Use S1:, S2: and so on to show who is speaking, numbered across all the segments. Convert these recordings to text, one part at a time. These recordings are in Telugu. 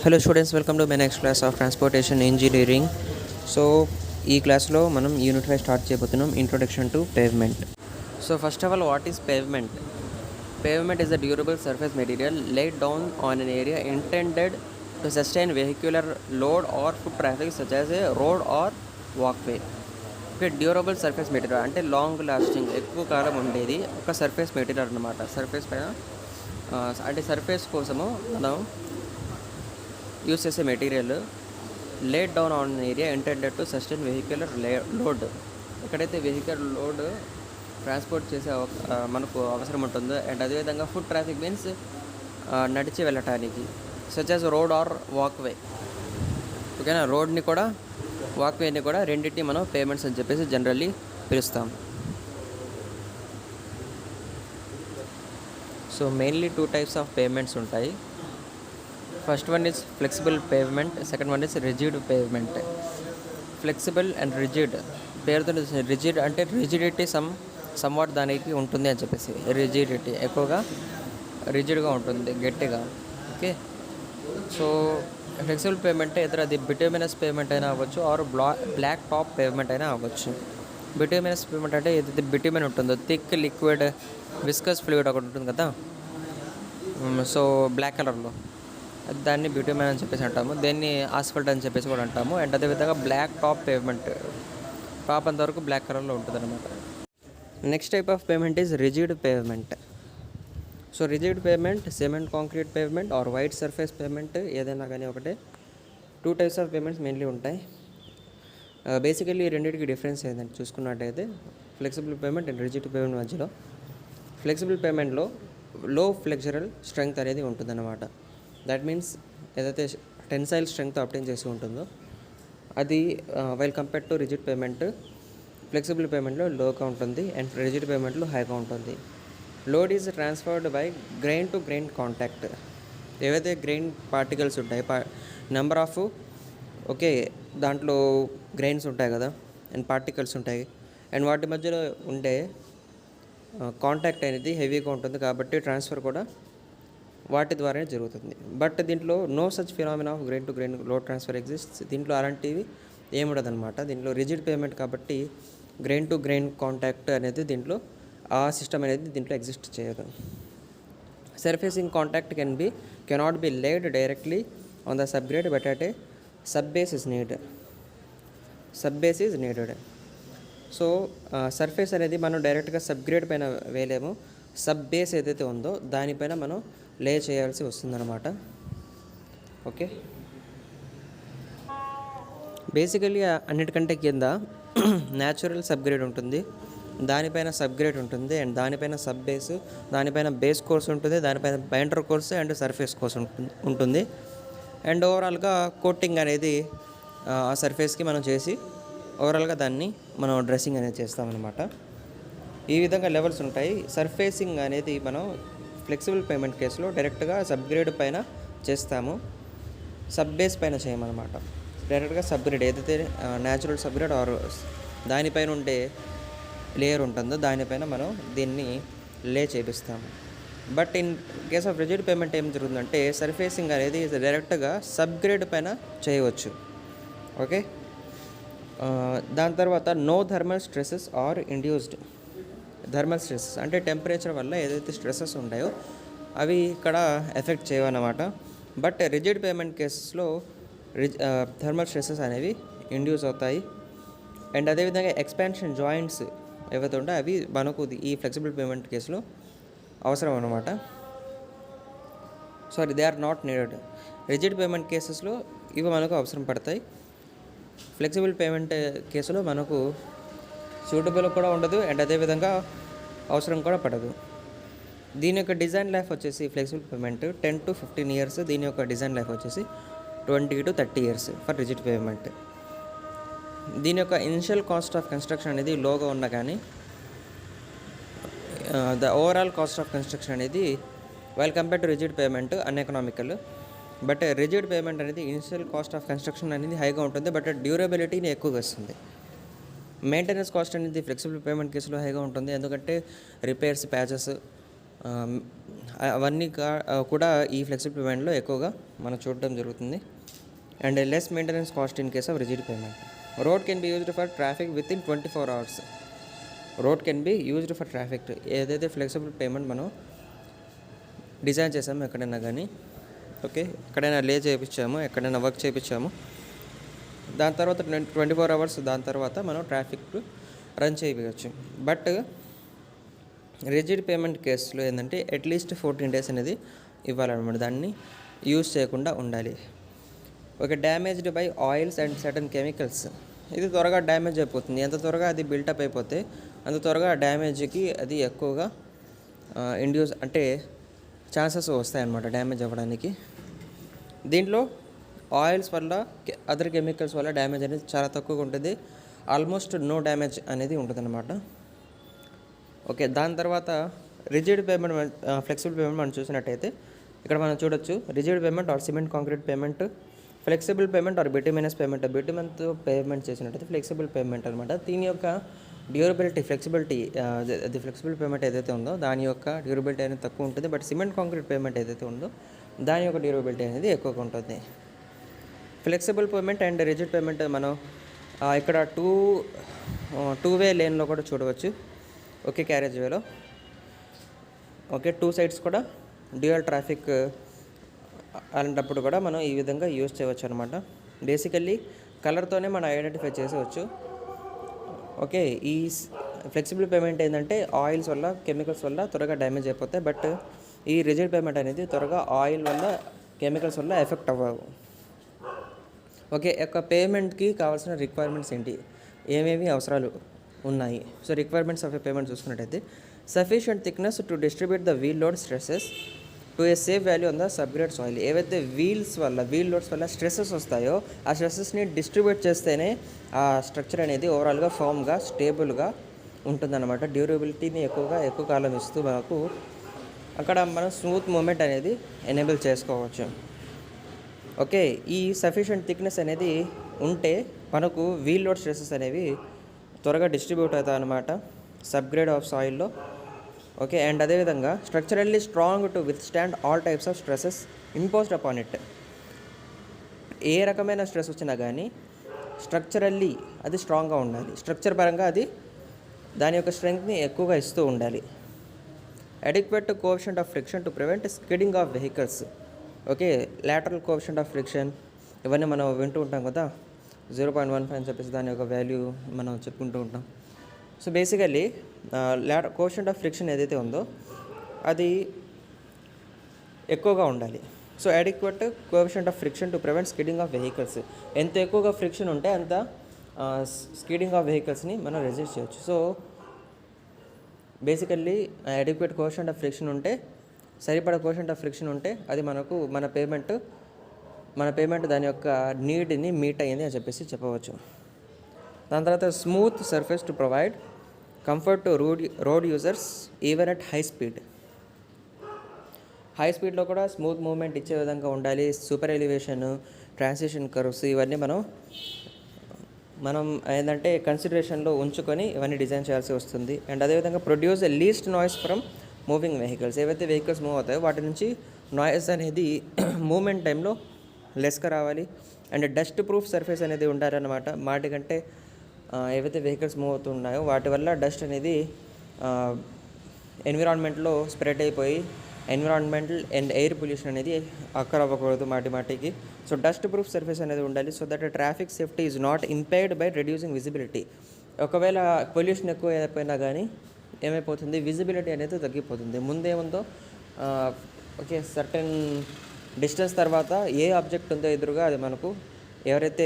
S1: Hello students, welcome to my next class of transportation engineering. So ఈ క్లాస్లో మనం యూనిట్ 5 స్టార్ట్ చేయబోతున్నాం, introduction to pavement. So first of all, what is pavement? Pavement is a durable surface material laid down on an area intended to sustain vehicular load or foot traffic such as a road or walkway. Okay, durable surface material అంటే లాంగ్ లాస్టింగ్, ఎక్కువ కాలం ఉండేది ఒక సర్ఫేస్ మెటీరియల్ అనమాట. సర్ఫేస్ పైన అంటే సర్ఫేస్ కోసము మనం యూస్ చేసే material laid down on area intended to sustain vehicular load. ఎక్కడైతే వెహికల్ లోడ్ ట్రాన్స్పోర్ట్ చేసే మనకు అవసరం ఉంటుందో, అండ్ అదేవిధంగా ఫుట్ ట్రాఫిక్ మీన్స్ నడిచి వెళ్ళటానికి, such as road or walkway. ఓకేనా, రోడ్ని కూడా వాక్వేని కూడా రెండింటిని మనం పేమెంట్స్ అని చెప్పేసి జనరల్లీ పిలుస్తాం. So mainly 2 types of payments ఉంటాయి. First one is flexible pavement, second one is rigid pavement. Flexible and rigid, పేరుతో రిజిడ్ అంటే రిజిడిటీ సమ్వాట్ దానికి ఉంటుంది అని చెప్పేసి. రిజిడిటీ ఎక్కువగా రిజిడ్గా ఉంటుంది, గట్టిగా. ఓకే, సో ఫ్లెక్సిబుల్ పేమెంట్ ఎదురు అది బిట్యూమినస్ పేమెంట్ అయినా అవ్వచ్చు, ఆర్ బ్లాక్ టాప్ పేమెంట్ అయినా అవ్వచ్చు. బిట్యూమినస్ పేమెంట్ అంటే ఏదైతే బిట్యూమిన్ ఉంటుందో, థిక్ లిక్విడ్ విస్కస్ ఫ్లూయిడ్ ఒకటి ఉంటుంది కదా, సో బ్లాక్ కలర్లో, దాన్ని బిట్యూమిన్ అని చెప్పేసి అంటాము. దీన్ని ఆస్ఫల్ట్ అని చెప్పేసి కూడా అంటాము. అండ్ అదేవిధంగా బ్లాక్ టాప్ పేమెంట్, టాప్ అంతవరకు బ్లాక్ కలర్లో ఉంటుంది అనమాట. Next type of payment is rigid payment. So rigid payment, cement concrete payment are white surface payment, ఏదైనా కానీ ఒకటే. 2 టైప్స్ ఆఫ్ పేమెంట్స్ మెయిన్లీ ఉంటాయి. బేసికల్లీ రెండింటికి డిఫరెన్స్ ఏంటంటే చూసుకున్నట్టయితే, flexible payment and rigid payment మధ్యలో, ఫ్లెక్సిబుల్ పేమెంట్లో లో ఫ్లెక్చరల్ స్ట్రెంగ్త్ అనేది ఉంటుందన్నమాట. దట్ మీన్స్ ఏదైతే టెన్సైల్ స్ట్రెంగ్త్ అప్టైన్ చేసి ఉంటుందో అది while compared to rigid payment, flexible పేమెంట్లో లోగా ఉంటుంది అండ్ రిజిడ్ పేమెంట్లో హైగా ఉంటుంది. Load is transferred by grain to grain contact. ఏవైతే గ్రెయిన్ పార్టికల్స్ ఉంటాయి, నెంబర్ ఆఫ్, ఓకే, దాంట్లో గ్రెయిన్స్ ఉంటాయి కదా అండ్ పార్టికల్స్ ఉంటాయి, అండ్ వాటి మధ్యలో ఉండే కాంటాక్ట్ అనేది హెవీగా ఉంటుంది కాబట్టి ట్రాన్స్ఫర్ కూడా వాటి ద్వారానే జరుగుతుంది. బట్ దీంట్లో no such phenomena of grain to grain load transfer exists. దీంట్లో అలాంటివి ఏముండదు అనమాట. దీంట్లో రిజిడ్ పేమెంట్ కాబట్టి గ్రెయిన్ టు గ్రెయిన్ కాంటాక్ట్ అనేది దీంట్లో, ఆ సిస్టమ్ అనేది దీంట్లో ఎగ్జిస్ట్ చేయదు. Surfacing contact cannot be laid directly on the subgrade but at a subbase is needed. So surface అనేది మనం డైరెక్ట్గా సబ్గ్రేడ్ పైన వేయలేము. సబ్ బేస్ ఏదైతే ఉందో దానిపైన మనం లే చేయాల్సి వస్తుందన్నమాట. ఓకే, బేసికలీ అన్నిటికంటే కింద న్యాచురల్ సబ్గ్రేడ్ ఉంటుంది, దానిపైన సబ్గ్రేడ్ ఉంటుంది, అండ్ దానిపైన సబ్ బేస్, దానిపైన బేస్ కోర్స్ ఉంటుంది, దానిపైన binder course and surface course ఉంటుంది. అండ్ ఓవరాల్గా కోటింగ్ అనేది ఆ సర్ఫేస్కి మనం చేసి ఓవరాల్గా దాన్ని మనం డ్రెస్సింగ్ అనేది చేస్తామన్నమాట. ఈ విధంగా లెవెల్స్ ఉంటాయి. సర్ఫేసింగ్ అనేది మనం ఫ్లెక్సిబుల్ పేమెంట్ కేసులో డైరెక్ట్గా సబ్గ్రేడ్ పైన చేస్తాము, సబ్ బేస్ పైన చేయమన్నమాట. డైరెక్ట్గా సబ్గ్రేడ్ ఏదైతే న్యాచురల్ సబ్గ్రేడ్ ఆర్ దానిపైన ఉండే లేయర్ ఉంటుందో దానిపైన మనం దీన్ని లే చేపిస్తాము. But in case of rigid payment ఏం జరుగుతుందంటే, సర్ఫేసింగ్ అనేది డైరెక్ట్గా సబ్గ్రేడ్ పైన చేయవచ్చు. ఓకే, దాని తర్వాత no thermal stresses are induced. Thermal stresses అంటే టెంపరేచర్ వల్ల ఏదైతే స్ట్రెసెస్ ఉంటాయో అవి ఇక్కడ ఎఫెక్ట్ చేయవన్నమాట. బట్ రిజిడ్ పేమెంట్ కేసెస్లో థర్మల్ స్ట్రెసెస్ అనేవి ఇండ్యూస్ అవుతాయి. అండ్ అదేవిధంగా ఎక్స్పాన్షన్ జాయింట్స్ ఏవైతే ఉంటాయో అవి మనకు ఈ ఫ్లెక్సిబుల్ పేమెంట్ కేసులో అవసరం అన్నమాట. They are not needed. Rigid pavement కేసెస్లో ఇవి మనకు అవసరం పడతాయి. ఫ్లెక్సిబుల్ పేమెంట్ కేసులో మనకు సూటబుల్ కూడా ఉండదు అండ్ అదేవిధంగా అవసరం కూడా పడదు. దీని యొక్క డిజైన్ లైఫ్ వచ్చేసి ఫ్లెక్సిబుల్ పేమెంట్ 10 to 15 years. దీని యొక్క డిజైన్ లైఫ్ వచ్చేసి 20 to 30 years for rigid payment. దీని యొక్క ఇనిషియల్ కాస్ట్ ఆఫ్ కన్స్ట్రక్షన్ అనేది లోగా ఉన్నా కానీ the overall cost of construction అనేది while compare to rigid payment uneconomical. But rigid payment అనేది ఇనిషియల్ కాస్ట్ ఆఫ్ కన్స్ట్రక్షన్ అనేది హైగా ఉంటుంది, బట్ డ్యూరబిలిటీని ఎక్కువగా వస్తుంది. మెయింటెనెన్స్ కాస్ట్ అనేది ఫ్లెక్సిబుల్ పేమెంట్ కేసులో హైగా ఉంటుంది, ఎందుకంటే రిపేర్స్, ప్యాచెస్ అవన్నీ కూడా ఈ ఫ్లెక్సిబుల్ పేమెంట్లో ఎక్కువగా మనం చూడడం జరుగుతుంది. And less maintenance cost in case of rigid payment. Road can be used for traffic with in 24 hours. Road can be used for traffic. ఏదైతే ఫ్లెక్సిబుల్ పేమెంట్ మనం డిజైన్ చేసామో ఎక్కడైనా కానీ, ఓకే, ఎక్కడైనా లే చేయించాము, ఎక్కడైనా వర్క్ చేయించాము, దాని తర్వాత 24 hours దాని తర్వాత మనం ట్రాఫిక్ రన్ చేయవచ్చు. బట్ రిజిడ్ పేమెంట్ కేసులో ఏంటంటే అట్లీస్ట్ 14 days అనేది ఇవ్వాలన్నమాట. దాన్ని యూజ్ చేయకుండా ఉండాలి. Okay, damaged by oils and certain chemicals. ఇది త్వరగా డ్యామేజ్ అయిపోతుంది. ఎంత త్వరగా అది బిల్టప్ అయిపోతే అంత త్వరగా డ్యామేజ్కి అది ఎక్కువగా ఇండ్యూస్ అంటే ఛాన్సెస్ వస్తాయన్నమాట డ్యామేజ్ అవ్వడానికి. దీంట్లో ఆయిల్స్ వల్ల, అదర్ కెమికల్స్ వల్ల డ్యామేజ్ అనేది చాలా తక్కువగా ఉంటుంది. ఆల్మోస్ట్ నో డ్యామేజ్ అనేది ఉంటుందన్నమాట. ఓకే, దాని తర్వాత రిజిడ్ పేమెంట్, ఫ్లెక్సిబుల్ పేమెంట్ మనం చూసినట్టయితే ఇక్కడ మనం చూడొచ్చు rigid payment or cement concrete payment, flexible payment or bituminous payment. బిటుమిన్తో పేమెంట్ చేసినట్టయితే ఫ్లెక్సిబుల్ పేమెంట్ అనమాట. దీని యొక్క డ్యూరబిలిటీ, అది ఫ్లెక్సిబుల్ పేమెంట్ ఏదైతే ఉందో దాని యొక్క డ్యూరబిలిటీ అనేది తక్కువ ఉంటుంది. బట్ సిమెంట్ కాంక్రీట్ పేమెంట్ ఏదైతే ఉందో దాని యొక్క డ్యూరబిలిటీ అనేది ఎక్కువగా ఉంటుంది. Flexible payment and rigid payment మనం ఇక్కడ టూ వే లేన్లో కూడా చూడవచ్చు. ఓకే, క్యారేజ్ వేలో, ఓకే, 2 sides కూడా డ్యూయల్ ట్రాఫిక్ అలాంటప్పుడు కూడా మనం ఈ విధంగా యూజ్ చేయవచ్చు అనమాట. బేసికల్లీ కలర్తోనే మనం ఐడెంటిఫై చేసేవచ్చు. ఓకే, ఈ ఫ్లెక్సిబుల్ పేమెంట్ ఏంటంటే ఆయిల్స్ వల్ల, కెమికల్స్ వల్ల త్వరగా డ్యామేజ్ అయిపోతాయి. బట్ ఈ రిజిడ్ పేమెంట్ అనేది త్వరగా ఆయిల్ వల్ల, కెమికల్స్ వల్ల ఎఫెక్ట్ అవ్వవు. ఓకే, యొక్క పేమెంట్కి కావాల్సిన రిక్వైర్మెంట్స్ ఏంటి, ఏమేమి అవసరాలు ఉన్నాయి? So requirements of a payment చూసుకున్నట్టయితే sufficient thickness to distribute the wheel load stresses to a safe value on the subgrade soil. ఏవైతే వీల్ లోడ్స్ వల్ల స్ట్రెసెస్ వస్తాయో ఆ స్ట్రెసెస్ని డిస్ట్రిబ్యూట్ చేస్తేనే ఆ స్ట్రక్చర్ అనేది ఓవరాల్గా ఫామ్గా, స్టేబుల్గా ఉంటుందన్నమాట. డ్యూరబిలిటీని ఎక్కువ కాలం ఇస్తూ మనకు అక్కడ మనం స్మూత్ మూమెంట్ అనేది ఎనేబుల్ చేసుకోవచ్చు. ఓకే, ఈ సఫిషియంట్ థిక్నెస్ అనేది ఉంటే మనకు వీల్ లోడ్ స్ట్రెసెస్ అనేవి త్వరగా డిస్ట్రిబ్యూట్ అవుతాయి అన్నమాట సబ్గ్రేడ్ ఆఫ్ సాయిల్లో. ఓకే, అండ్ అదేవిధంగా structurally strong to withstand all types of stresses imposed upon it. ఏ రకమైన స్ట్రెస్ వచ్చినా కానీ స్ట్రక్చరల్లీ అది స్ట్రాంగ్గా ఉండాలి. స్ట్రక్చర్ పరంగా అది దాని యొక్క స్ట్రెంగ్త్ని ఎక్కువగా ఇస్తూ ఉండాలి. Adequate coefficient of friction to prevent skidding of vehicles. Okay, lateral coefficient of friction ఇవన్నీ మనం వింటూ ఉంటాం కదా, 0.15 అని చెప్పేసి దాని యొక్క వాల్యూ మనం చెప్పుకుంటూ ఉంటాం. So basically coefficient of friction ఏదైతే ఉందో అది ఎక్కువగా ఉండాలి. So adequate coefficient of friction to prevent skidding of vehicles. ఎంత ఎక్కువగా ఫ్రిక్షన్ ఉంటే అంత స్కిడింగ్ ఆఫ్ వెహికల్స్ని మనం రెసిస్ట్ చేయొచ్చు. So basically adequate coefficient of friction ఉంటే, సరిపడా కోఎఫిషియంట్ ఆఫ్ ఫ్రిక్షన్ ఉంటే అది మనకు మన పేమెంట్ దాని యొక్క నీడ్ని మీట్ అయ్యింది అని చెప్పవచ్చు. దాని తర్వాత smooth surface to provide comfort to road users even at high స్పీడ్లో కూడా స్మూత్ మూవ్మెంట్ ఇచ్చే విధంగా ఉండాలి. సూపర్ ఎలివేషన్, ట్రాన్సిషన్ కర్వ్స్ ఇవన్నీ మనం ఏంటంటే కన్సిడరేషన్లో ఉంచుకొని ఇవన్నీ డిజైన్ చేయాల్సి వస్తుంది. అండ్ అదేవిధంగా produce a least noise from moving vehicles. ఏవైతే వెహికల్స్ మూవ్ అవుతాయో వాటి నుంచి నాయిస్ అనేది మూమెంట్ టైంలో లెస్గా రావాలి. అండ్ డస్ట్ ప్రూఫ్ సర్ఫేస్ అనేది ఉండాలన్నమాట. వాటికంటే ఏవైతే వెహికల్స్ మూవ్ అవుతున్నాయో వాటి వల్ల డస్ట్ అనేది ఎన్విరాన్మెంట్లో స్ప్రెడ్ అయిపోయి ఎన్విరాన్మెంటల్ అండ్ ఎయిర్ పొల్యూషన్ అనేది అక్కర్ అవ్వకూడదు మాటికి. సో డస్ట్ ప్రూఫ్ సర్ఫేస్ అనేది ఉండాలి. So that traffic safety is not impaired by reducing visibility. ఒకవేళ పొల్యూషన్ ఎక్కువ అయిపోయినా కానీ ఏమైపోతుంది, విజిబిలిటీ అనేది తగ్గిపోతుంది. ముందేముందో ఓకే, సర్టెన్ డిస్టెన్స్ తర్వాత ఏ ఆబ్జెక్ట్ ఉందో ఎదురుగా అది మనకు ఎవరైతే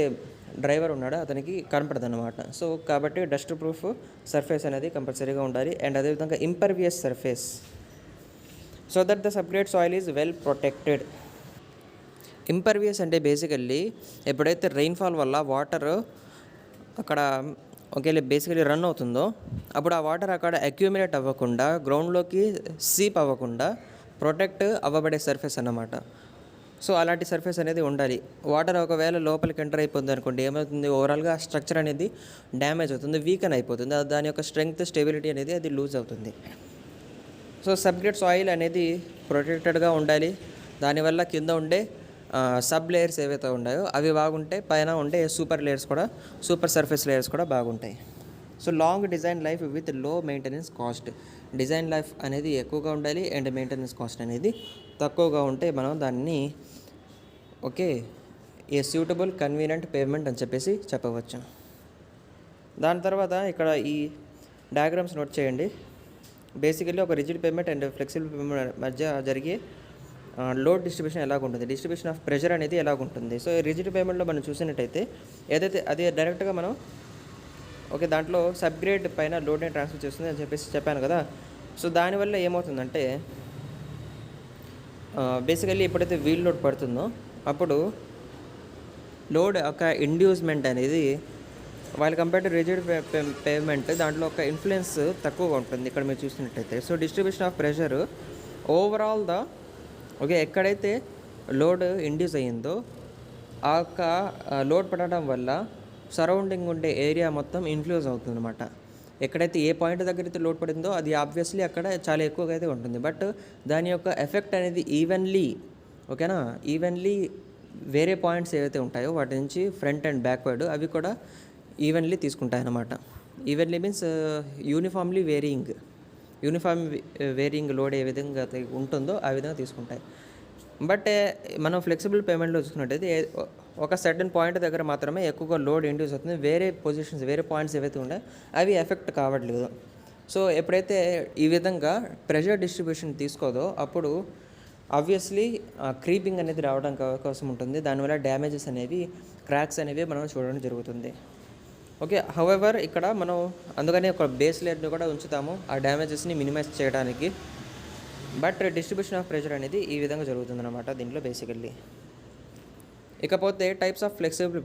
S1: డ్రైవర్ ఉన్నాడో అతనికి కనపడదు అనమాట. సో కాబట్టి డస్ట్ ప్రూఫ్ సర్ఫేస్ అనేది కంపల్సరీగా ఉండాలి. అండ్ అదేవిధంగా impervious surface so that the subgrade soil is well protected. Impervious అంటే బేసికల్లీ ఎప్పుడైతే రెయిన్ఫాల్ వల్ల వాటర్ అక్కడ బేసికలీ రన్ అవుతుందో అప్పుడు ఆ వాటర్ అక్కడ అక్యూమిలేట్ అవ్వకుండా, గ్రౌండ్లోకి సీప్ అవ్వకుండా ప్రొటెక్ట్ అవ్వబడే సర్ఫేస్ అన్నమాట. సో అలాంటి సర్ఫేస్ అనేది ఉండాలి. వాటర్ ఒకవేళ లోపలికి ఎంటర్ అయిపోతుంది అనుకోండి, ఏమవుతుంది, ఓవరాల్గా స్ట్రక్చర్ అనేది డ్యామేజ్ అవుతుంది, వీకెన్ అయిపోతుంది. దాని యొక్క స్ట్రెంగ్త్, స్టెబిలిటీ అనేది అది లూజ్ అవుతుంది. సో సబ్గ్రేడ్ సాయిల్ అనేది ప్రొటెక్టెడ్గా ఉండాలి. దానివల్ల కింద ఉండే సబ్ లేయర్స్ ఏవైతే ఉన్నాయో అవి బాగుంటాయి, పైన ఉండే సూపర్ సర్ఫేస్ లేయర్స్ కూడా బాగుంటాయి. So long design life with లో మెయింటెనెన్స్ కాస్ట్. డిజైన్ లైఫ్ అనేది ఎక్కువగా ఉండాలి అండ్ మెయింటెనెన్స్ కాస్ట్ అనేది తక్కువగా ఉంటే మనం దాన్ని ఏ సూటబుల్ కన్వీనియంట్ పేమెంట్ అని చెప్పేసి చెప్పవచ్చు. దాని తర్వాత ఇక్కడ ఈ డయాగ్రామ్స్ నోట్ చేయండి. బేసికల్లీ ఒక rigid pavement and flexible pavement మధ్య జరిగే లోడ్ డిస్ట్రిబ్యూషన్ ఎలాగుంటుంది, డిస్ట్రిబ్యూషన్ ఆఫ్ ప్రెషర్ అనేది ఎలాగుంటుంది. సో రిజిడ్ పేమెంట్లో మనం చూసినట్టయితే ఏదైతే అది డైరెక్ట్గా మనం దాంట్లో సబ్గ్రేడ్ పైన లోడ్ని ట్రాన్స్ఫర్ చేస్తుంది అని చెప్పేసి చెప్పాను కదా. సో దానివల్ల ఏమవుతుందంటే బేసికల్లీ ఎప్పుడైతే వీల్ లోడ్ పడుతుందో అప్పుడు లోడ్ ఒక ఇండ్యూస్మెంట్ అనేది వాళ్ళ కంపేర్ టు రిజిడ్ పేమెంట్ దాంట్లో ఒక ఇన్ఫ్లుయెన్స్ తక్కువగా ఉంటుంది ఇక్కడ మీరు చూసినట్టయితే. So distribution of pressure overall ఎక్కడైతే లోడ్ ఇండ్యూస్ అయ్యిందో ఆ యొక్క లోడ్ పడడం వల్ల సరౌండింగ్ ఉండే ఏరియా మొత్తం ఇన్ఫ్లూయెన్స్ అవుతుంది అనమాట. ఎక్కడైతే ఏ పాయింట్ దగ్గర అయితే లోడ్ పడిందో అది ఆబ్వియస్లీ అక్కడ చాలా ఎక్కువగా అయితే ఉంటుంది. బట్ దాని యొక్క ఎఫెక్ట్ అనేది ఈవెన్లీ వేరే పాయింట్స్ ఏవైతే ఉంటాయో వాటి నుంచి ఫ్రంట్ అండ్ బ్యాక్వర్డ్ అవి కూడా ఈవెన్లీ తీసుకుంటాయి అన్నమాట. Evenly means uniform varying load ఏ విధంగా ఉంటుందో ఆ విధంగా తీసుకుంటాయి. బట్ మనం ఫ్లెక్సిబుల్ పేమెంట్లో చూసుకున్నట్టయితే ఒక సర్టన్ పాయింట్ దగ్గర మాత్రమే ఎక్కువగా లోడ్ ఇండ్యూస్ అవుతుంది. వేరే పాయింట్స్ ఏవైతే ఉన్నాయో అవి ఎఫెక్ట్ కావట్లేదు. సో ఎప్పుడైతే ఈ విధంగా ప్రెషర్ డిస్ట్రిబ్యూషన్ తీసుకోదో అప్పుడు ఆబ్వియస్లీ క్రీపింగ్ అనేది రావడానికి అవకాశం ఉంటుంది. దానివల్ల డ్యామేజెస్ అనేవి, క్రాక్స్ అనేవి మనం చూడడం జరుగుతుంది. హౌఎవర్ ఇక్కడ మనం అందుకనే ఒక బేస్ లేయర్ని కూడా ఉంచుతాము ఆ డ్యామేజెస్ని మినిమైజ్ చేయడానికి. బట్ డిస్ట్రిబ్యూషన్ ఆఫ్ ప్రెషర్ అనేది ఈ విధంగా జరుగుతుందన్నమాట దీంట్లో బేసికల్లీ. ఇకపోతే టైప్స్ ఆఫ్ ఫ్లెక్సిబుల్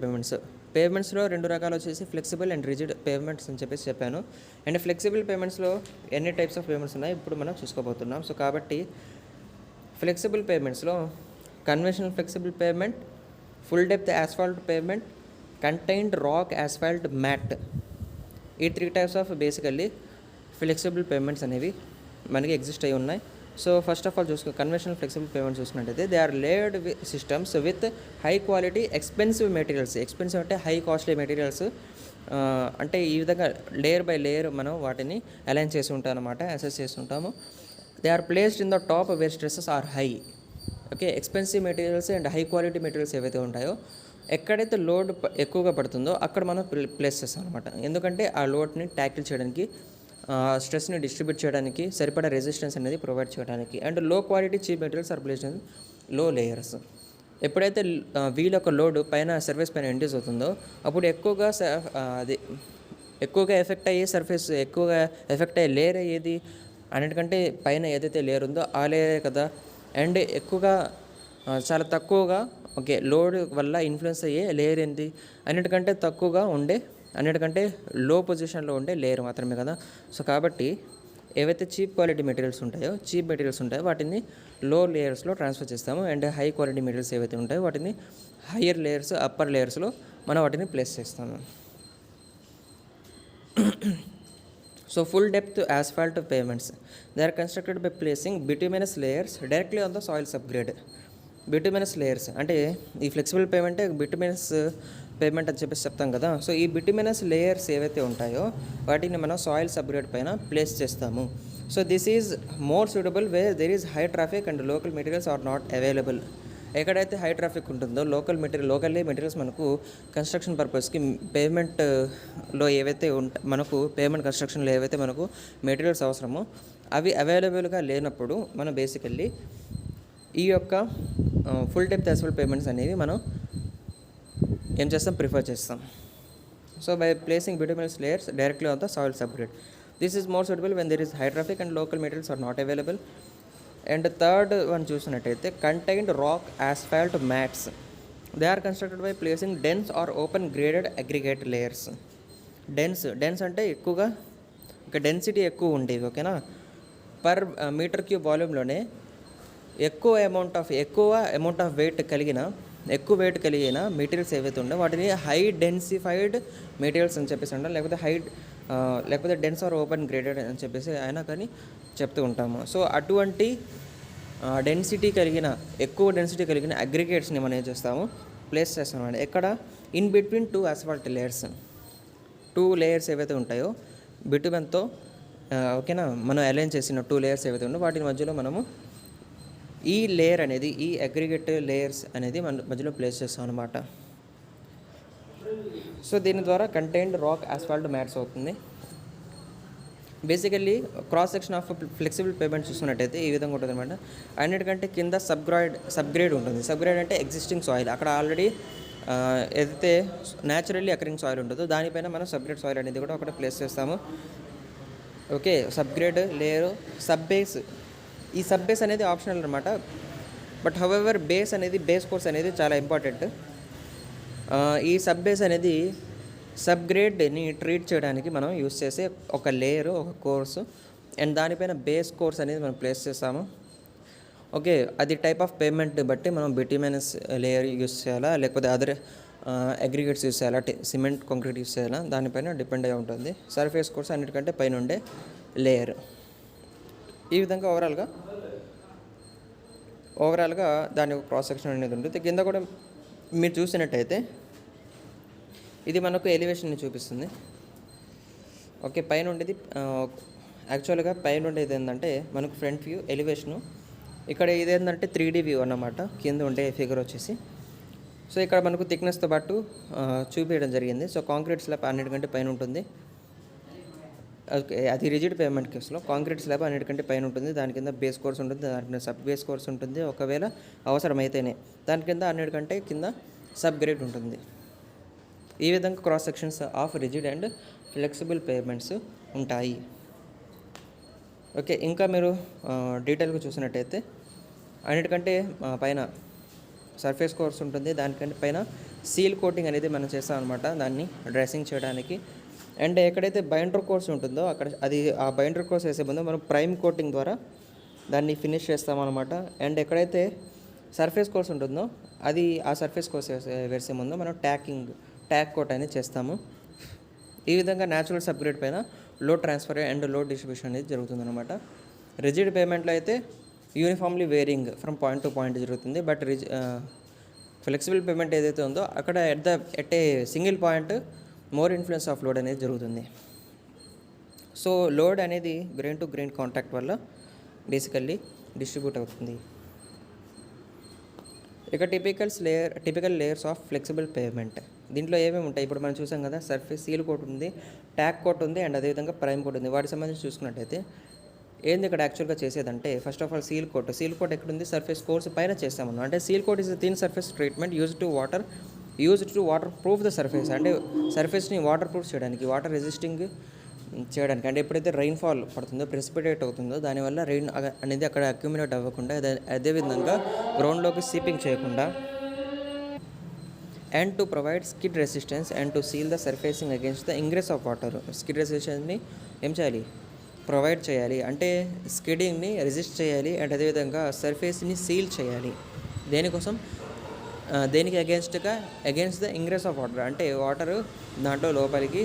S1: పేమెంట్స్లో 2 రకాలు వచ్చేసి ఫ్లెక్సిబుల్ అండ్ రిజిడ్ పేమెంట్స్ అని చెప్పేసి చెప్పాను. అండ్ ఫ్లెక్సిబుల్ పేమెంట్స్లో ఎన్ని టైప్స్ ఆఫ్ పేమెంట్స్ ఉన్నాయి ఇప్పుడు మనం చూసుకోబోతున్నాం. సో కాబట్టి ఫ్లెక్సిబుల్ పేమెంట్స్లో conventional flexible pavement, full depth asphalt pavement, contained rock asphalt mat, ఈ 3 types of basically flexible pavements అనేవి మనకి ఎగ్జిస్ట్ అయి ఉన్నాయి. So first of all conventional flexible pavements చూసుకున్నట్టయితే they are layered systems with high quality expensive materials. Expensive అంటే హై కాస్ట్లీ మెటీరియల్స్. అంటే ఈ విధంగా లేయర్ బై లేయర్ మనం వాటిని అలైన్ చేసి ఉంటాం అనమాట, అసెస్ చేసి ఉంటాము. They are placed in the top where stresses are high. Expensive materials and high quality materials ఏవైతే ఉంటాయో ఎక్కడైతే లోడ్ ఎక్కువగా పడుతుందో అక్కడ మనం ప్లేస్ చేస్తాం అనమాట. ఎందుకంటే ఆ లోడ్ని ట్యాకిల్ చేయడానికి, స్ట్రెస్ని డిస్ట్రిబ్యూట్ చేయడానికి, సరిపడా రెసిస్టెన్స్ అనేది ప్రొవైడ్ చేయడానికి. And low quality cheap materials are placed in low layers. ఎప్పుడైతే వీల్ యొక్క లోడ్ పైన సర్ఫేస్ పైన ఇండ్యూస్ అవుతుందో అప్పుడు ఎక్కువగా ఎఫెక్ట్ అయ్యే లేయర్ అయ్యేది అన్నిటికంటే పైన ఏదైతే లేయర్ ఉందో ఆ లేయరే కదా. అండ్ ఎక్కువగా చాలా తక్కువగా లోడ్ వల్ల ఇన్ఫ్లుయెన్స్ అయ్యే లేయర్ ఏంటి, అన్నిటికంటే లో పొజిషన్లో ఉండే లేయర్ మాత్రమే కదా. సో కాబట్టి ఏవైతే చీప్ మెటీరియల్స్ ఉంటాయో వాటిని లో లేయర్స్లో ట్రాన్స్ఫర్ చేస్తాము. అండ్ హై క్వాలిటీ మెటీరియల్స్ ఏవైతే ఉంటాయో వాటిని హయ్యర్ లేయర్స్, అప్పర్ లేయర్స్లో మనం వాటిని ప్లేస్ చేస్తాము. So full depth asphalt pavements they are constructed by placing bituminous layers directly on the soil subgrade. Bituminous layers అంటే ఈ ఫ్లెక్సిబుల్ పేమెంట్ బిట్యుమినస్ పేమెంట్ అని చెప్పేసి చెప్తాం కదా. సో ఈ బిట్యుమినస్ లేయర్స్ ఏవైతే ఉంటాయో వాటిని మనం సాయిల్ సబ్గ్రేడ్ పైన ప్లేస్ చేస్తాము. So this is more suitable where there is high traffic and local materials are not available. ఎక్కడైతే హై ట్రాఫిక్ ఉంటుందో లోకల్లీ మెటీరియల్స్ మనకు కన్స్ట్రక్షన్ పర్పస్కి పేమెంట్లో ఏవైతే మనకు పేమెంట్ కన్స్ట్రక్షన్లో ఏవైతే మనకు మెటీరియల్స్ అవసరమో అవి అవైలబుల్గా లేనప్పుడు మనం బేసికల్లీ ఈ యొక్క ఫుల్ డెప్త్ యాస్ఫాల్ట్ పేమెంట్స్ అనేవి మనం ఏం చేస్తాం, ప్రిఫర్ చేస్తాం. So by placing bituminous layers directly on the soil subgrade this is more suitable when there is high traffic and local materials are not available. And third one చూసినట్టయితే contained rock asphalt mats they are constructed by placing dense or open graded aggregate layers. Dense అంటే ఎక్కువగా డెన్సిటీ ఎక్కువ ఉండేవి. పర్ మీటర్ క్యూబ్ వాల్యూమ్లోనే ఎక్కువ అమౌంట్ ఆఫ్ వెయిట్ కలిగిన మెటీరియల్స్ ఏవైతే ఉండో వాటిని హై డెన్సిఫైడ్ మెటీరియల్స్ అని చెప్పేసి అంటాం, లేకపోతే లేకపోతే డెన్స్ ఆర్ ఓపెన్ గ్రేడెడ్ అని చెప్పేసి అయినా కానీ చెప్తూ ఉంటాము. సో అటువంటి డెన్సిటీ కలిగిన ఎక్కువ డెన్సిటీ కలిగిన అగ్రిగేట్స్ని మనం ఏం చేస్తాము, ప్లేస్ చేస్తాం అండి. ఎక్కడ? In between two asphalt layers. 2 layers ఏవైతే ఉంటాయో బిటుమెన్తో ఓకేనా, మనం అలైన్ చేసిన 2 లేయర్స్ ఏవైతే ఉన్నాయో వాటి మధ్యలో మనము ఈ లేయర్ అనేది, ఈ అగ్రిగేట్ లేయర్స్ అనేది మన మధ్యలో ప్లేస్ చేస్తాం అనమాట. సో దీని ద్వారా కంటైన్డ్ రాక్ ఆస్ఫాల్ట్ మ్యాట్స్ అవుతుంది. Basically cross section of flexible payment చూసుకున్నట్టయితే ఈ విధంగా ఉంటుంది అనమాట. అన్నిటికంటే కింద సబ్గ్రేడ్ ఉంటుంది. సబ్గ్రేడ్ అంటే ఎగ్జిస్టింగ్ సాయిల్, అక్కడ ఆల్రెడీ ఏదైతే న్యాచురల్లీ అకరింగ్ సాయిల్ ఉంటుందో దానిపైన మనం సబ్గ్రేడ్ సాయిల్ అనేది కూడా ఒకటి ప్లేస్ చేస్తాము. Okay, subgrade layer, sub base. ఈ సబ్ బేస్ అనేది ఆప్షనల్ అనమాట. బట్ హౌఎవర్ బేస్ కోర్స్ అనేది చాలా ఇంపార్టెంట్. ఈ సబ్ బేస్ అనేది సబ్గ్రేడ్ని ట్రీట్ చేయడానికి మనం యూస్ చేసే ఒక లేయరు, ఒక కోర్సు. అండ్ దానిపైన బేస్ కోర్స్ అనేది మనం ప్లేస్ చేస్తాము. ఓకే, అది టైప్ ఆఫ్ పేమెంట్ బట్టి మనం బిట్యుమినస్ లేయర్ యూస్ చేయాలా, లేకపోతే అదర్ అగ్రిగేట్స్ యూస్ చేయాలా, సిమెంట్ కాంక్రీట్ యూస్ చేయాలా, దానిపైన డిపెండ్ అయి ఉంటుంది. సర్ఫేస్ కోర్స్ అన్నిటికంటే పైన ఉండే లేయర్. ఈ విధంగా ఓవరాల్గా దాని క్రాస్ సెక్షన్ అనేది ఉంటుంది. కింద కూడా మీరు చూసినట్టయితే ఇది మనకు ఎలివేషన్ని చూపిస్తుంది. ఓకే, పైన ఉండేది యాక్చువల్గా పైన ఉండేది ఏంటంటే మనకు ఫ్రంట్ వ్యూ ఎలివేషను. ఇక్కడ ఇదేంటంటే 3D వ్యూ అన్నమాట, కింద ఉండే ఫిగర్ వచ్చేసి. సో ఇక్కడ మనకు థిక్నెస్తో పాటు చూపించడం జరిగింది. సో కాంక్రీట్ స్లాబ్ అన్నిటికంటే పైన ఉంటుంది. ఓకే, అది రిజిడ్ పేమెంట్ కేసులో కాంక్రీట్ స్లాబ్ అన్నిటికంటే పైన ఉంటుంది. దాని కింద బేస్ కోర్స్ ఉంటుంది, దాని కింద సబ్ బేస్ కోర్స్ ఉంటుంది. ఒకవేళ అవసరమైతేనే దాని కింద అన్నిటికంటే కింద సబ్ గ్రేడ్ ఉంటుంది. ఈ విధంగా cross sections of rigid and flexible payments ఉంటాయి. ఓకే, ఇంకా మీరు డీటెయిల్గా చూసినట్టయితే అన్నిటికంటే పైన సర్ఫేస్ కోర్స్ ఉంటుంది. దానికంటే పైన సీల్ కోటింగ్ అనేది మనం చేస్తాం అనమాట, దాన్ని డ్రెస్సింగ్ చేయడానికి. అండ్ ఎక్కడైతే బైండర్ కోర్స్ ఉంటుందో అక్కడ ఆ బైండర్ కోర్స్ వేసే ముందు మనం ప్రైమ్ కోటింగ్ ద్వారా దాన్ని ఫినిష్ చేస్తామన్నమాట. అండ్ ఎక్కడైతే సర్ఫేస్ కోర్స్ ఉంటుందో ఆ సర్ఫేస్ కోర్స్ వేసే ముందు మనం ట్యాక్ కోట్ అనేది చేస్తాము. ఈ విధంగా న్యాచురల్ సబ్గ్రేడ్ పైన load transfer and load distribution అనేది జరుగుతుందన్నమాట. రిజిడ్ పేమెంట్లో అయితే uniformly wearing from point to point జరుగుతుంది. బట్ ఫ్లెక్సిబుల్ పేమెంట్ ఏదైతే ఉందో అక్కడ at a single point more influence of load అనేది జరుగుతుంది. సో లోడ్ అనేది గ్రెయిన్ టు గ్రెయిన్ కాంటాక్ట్ వల్ల బేసికల్లీ డిస్ట్రిబ్యూట్ అవుతుంది. ఇక typical layers of flexible payment. దీంట్లో ఏమేమి ఉంటాయి? ఇప్పుడు మనం చూసాం కదా, సర్ఫేస్ సీల్ కోట్ ఉంది, ట్యాక్ కోట్ ఉంది, అండ్ అదేవిధంగా ప్రైమ్ కోట్ ఉంది. వాటికి సంబంధించి చూసుకున్నట్టయితే ఏంది ఇక్కడ యాక్చువల్గా చేసేదంటే, first of all seal coat ఎక్కడుంది? సర్ఫేస్ కోర్స్ పైన చేస్తామన్నా. అంటే seal coat is thin surface treatment used to waterproof the surface. అంటే సర్ఫేస్ని వాటర్ ప్రూఫ్ చేయడానికి, వాటర్ రెసిస్టింగ్ చేయడానికి. అంటే ఎప్పుడైతే రైన్ఫాల్ పడుతుందో, ప్రెసిపిటేట్ అవుతుందో, దానివల్ల రెయిన్ అనేది అక్కడ అక్యుమిలేట్ అవ్వకుండా, అదేవిధంగా గ్రౌండ్లోకి సీపింగ్ చేయకుండా, and to provide skid resistance and to seal the surfacing against the ingress of water. Skid రెసిస్టెన్స్ని ఏం చేయాలి? ప్రొవైడ్ చేయాలి. అంటే స్కిడ్డింగ్ని రెసిస్ట్ చేయాలి అండ్ అదేవిధంగా సర్ఫేస్ని సీల్ చేయాలి. దేనికి against the ingress of water. అంటే వాటర్ దాంట్లో లోపలికి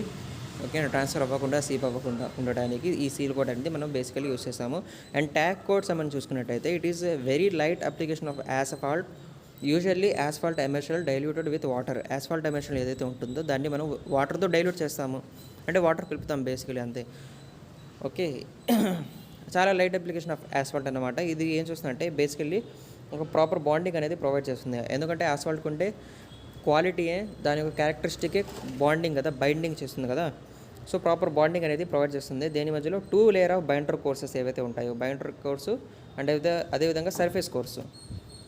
S1: ట్రాన్స్ఫర్ అవ్వకుండా, సీప్ అవ్వకుండా ఉండడానికి ఈ సీల్ కోట్ అనేది మనం బేసికలీ యూస్ చేస్తాము. అండ్ ట్యాక్ కోట్స్ మనం చూసుకున్నట్టయితే it is very light application of asphalt. Usually asphalt emulsion diluted with water. Asphalt emulsion ఏదైతే ఉంటుందో దాన్ని మనం వాటర్తో డైల్యూట్ చేస్తాము. అంటే వాటర్ కలుపుతాం బేసికలీ, అంతే. ఓకే, చాలా లైట్ అప్లికేషన్ ఆఫ్ యాస్ఫాల్ట్ అన్నమాట. ఇది ఏం చూస్తుందంటే బేసికల్లీ ఒక ప్రాపర్ బాండింగ్ అనేది ప్రొవైడ్ చేస్తుంది. ఎందుకంటే యాస్ఫాల్ట్ ఉంటే క్వాలిటీయే, దాని యొక్క క్యారెక్టరిస్టికే బాండింగ్ కదా, బైండింగ్ చేస్తుంది కదా. సో ప్రాపర్ బాండింగ్ అనేది ప్రొవైడ్ చేస్తుంది. దేని మధ్యలో 2 లేయర్ ఆఫ్ బైండర్ కోర్సెస్ ఏవైతే ఉంటాయో, బైండర్ కోర్సు అండ్ అదేవిధంగా సర్ఫేస్ కోర్సు.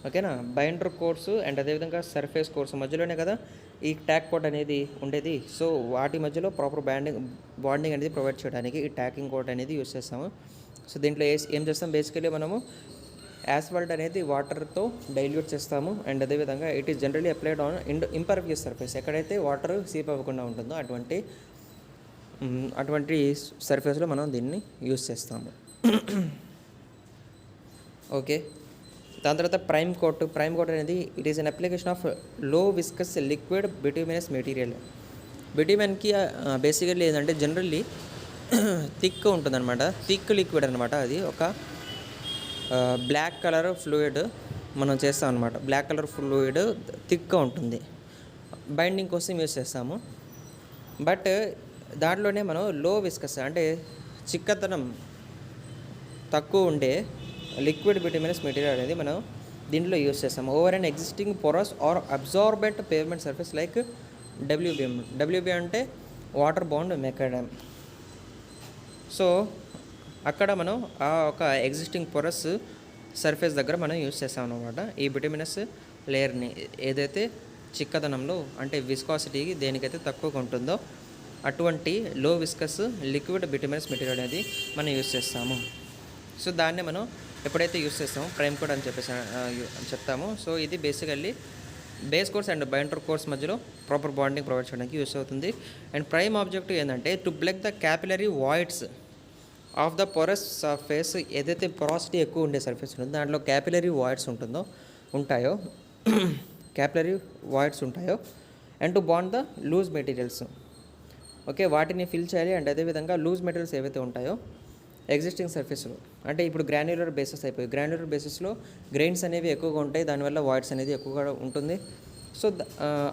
S1: ఓకేనా, బైండర్ కోర్సు అండ్ అదేవిధంగా సర్ఫేస్ కోర్సు మధ్యలోనే కదా ఈ ట్యాక్ కోట్ అనేది ఉండేది. సో వాటి మధ్యలో ప్రాపర్ బాండింగ్ అనేది ప్రొవైడ్ చేయడానికి ఈ ట్యాకింగ్ కోట్ అనేది యూస్ చేస్తాము. సో దీంట్లో ఏం చేస్తాం? బేసికలీ మనము యాస్ఫాల్ట్ అనేది వాటర్తో డైల్యూట్ చేస్తాము. అండ్ అదేవిధంగా it is generally applied on impervious surface. ఎక్కడైతే వాటర్ సీప్ అవ్వకుండా ఉంటుందో అటువంటి సర్ఫేస్లో మనం దీన్ని యూస్ చేస్తాము. ఓకే, దాని తర్వాత ప్రైమ్ కోట్ అనేది it is an application of low viscous liquid bituminous material. బిట్యుమెన్కి బేసికల్లీ ఏంటంటే జనరల్లీ థిక్ ఉంటుందన్నమాట. థిక్ లిక్విడ్ అనమాట. అది ఒక బ్లాక్ కలర్ ఫ్లూయిడ్ మనం చేస్తాం అనమాట. బ్లాక్ కలర్ ఫ్లూయిడ్ థిక్గా ఉంటుంది, బైండింగ్ కోసం యూస్ చేస్తాము. బట్ దాంట్లోనే మనం లో విస్కస్ అంటే చిక్కదనం తక్కువ ఉండే లిక్విడ్ బిట్యుమినస్ మెటీరియల్ అనేది మనం దీంట్లో యూస్ చేస్తాము. Over and existing porous or absorbent pavement surface like WBM. WBM అంటే వాటర్ బౌండ్ మెకాడమ్. సో అక్కడ మనం ఆ ఒక ఎగ్జిస్టింగ్ పొరస్ సర్ఫేస్ దగ్గర మనం యూస్ చేస్తాం అనమాట ఈ బిట్యుమినస్ లేయర్ని. ఏదైతే చిక్కదనంలో అంటే విస్కాసిటీకి దేనికైతే తక్కువగా ఉంటుందో అటువంటి లో విస్కస్ లిక్విడ్ బిట్యుమినస్ మెటీరియల్ అనేది మనం యూస్ చేస్తాము. సో దాన్నే మనం ఎప్పుడైతే యూస్ చేస్తామో ప్రైమ్ కోట్ అని చెప్పేసి చెప్తాము. సో ఇది basically base course and binder course మధ్యలో ప్రాపర్ బాండింగ్ ప్రొవైడ్ చేయడానికి యూస్ అవుతుంది. అండ్ ప్రైమ్ ఆబ్జెక్టివ్ ఏంటంటే to block the capillary voids of the porous surface. ఏదైతే పొరాసిటీ ఎక్కువ ఉండే సర్ఫేస్ ఉంటుందో దాంట్లో క్యాపిలరీ వాయిడ్స్ ఉంటాయో క్యాపిలరీ వాయిడ్స్ ఉంటాయో and to bond the loose materials. Okay, వాటిని ఫిల్ చేయాలి. అండ్ అదేవిధంగా లూజ్ మెటీరియల్స్ ఏవైతే ఉంటాయో ఎగ్జిస్టింగ్ సర్ఫేస్లో అంటే ఇప్పుడు గ్రాన్యులర్ బేసెస్ అయిపోయి గ్రాన్యులర్ బేసిస్లో గ్రెయిన్స్ అనేవి ఎక్కువగా ఉంటాయి, దానివల్ల వాయిడ్స్ అనేది ఎక్కువగా ఉంటుంది. సో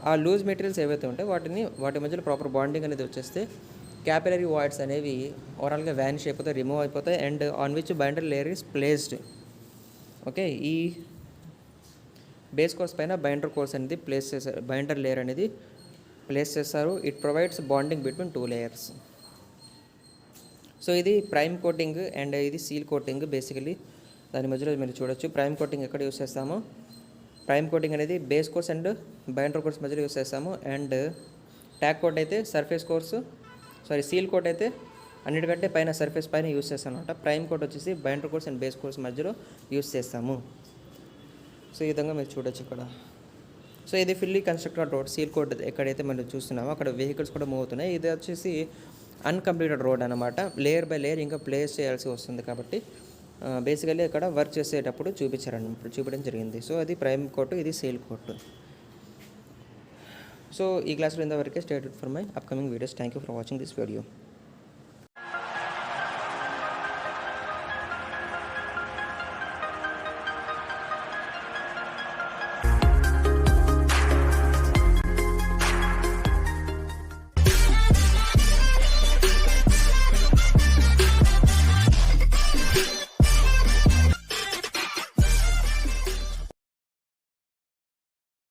S1: ఆ లూజ్ మెటీరియల్స్ ఏవైతే ఉంటాయో వాటి మధ్యలో ప్రాపర్ బాండింగ్ అనేది వచ్చేస్తే క్యాపిలరీ వాయిడ్స్ అనేవి ఓవరాల్గా వ్యానిష్ అయిపోతాయి, రిమూవ్ అయిపోతాయి. And on which binder layer is placed. Okay, ఈ బేస్ కోర్స్ పైన బైండర్ కోర్స్ అనేది బైండర్ లేయర్ అనేది ప్లేస్ చేస్తారు. It provides bonding between two layers. So ఇది ప్రైమ్ కోటింగ్ అండ్ ఇది సీల్ కోటింగ్. బేసికలీ దాని మధ్యలో మీరు చూడొచ్చు ప్రైమ్ కోటింగ్ ఎక్కడ యూస్ చేస్తామో. ప్రైమ్ కోటింగ్ అనేది base course and binder course మధ్యలో యూస్ చేస్తాము. అండ్ ట్యాగ్ కోట్ అయితే సీల్ కోట్ అయితే అన్నిటికంటే పైన సర్ఫేస్ పైన యూస్ చేస్తాం అనమాట. ప్రైమ్ కోట్ వచ్చేసి binder course and base course మధ్యలో యూస్ చేస్తాము. సో ఈ విధంగా మీరు చూడొచ్చు ఇక్కడ. సో ఇది fully constructed road. Seal coat ఎక్కడైతే మనం చూస్తున్నామో అక్కడ వెహికల్స్ కూడా మూవ్ అవుతున్నాయి. ఇది వచ్చేసి అన్కంప్లీటెడ్ రోడ్ అనమాట. లేయర్ బై లేయర్ ఇంకా ప్లేస్ చేయాల్సి వస్తుంది కాబట్టి బేసికల్లీ అక్కడ వర్క్ చేసేటప్పుడు చూపించడం జరిగింది. సో అది ప్రైమ్ కోట్, ఇది సీల్ కోట్. సో ఈ క్లాస్లో ఇంతవరకే. Stay tuned for my upcoming videos. Thank you for watching this video.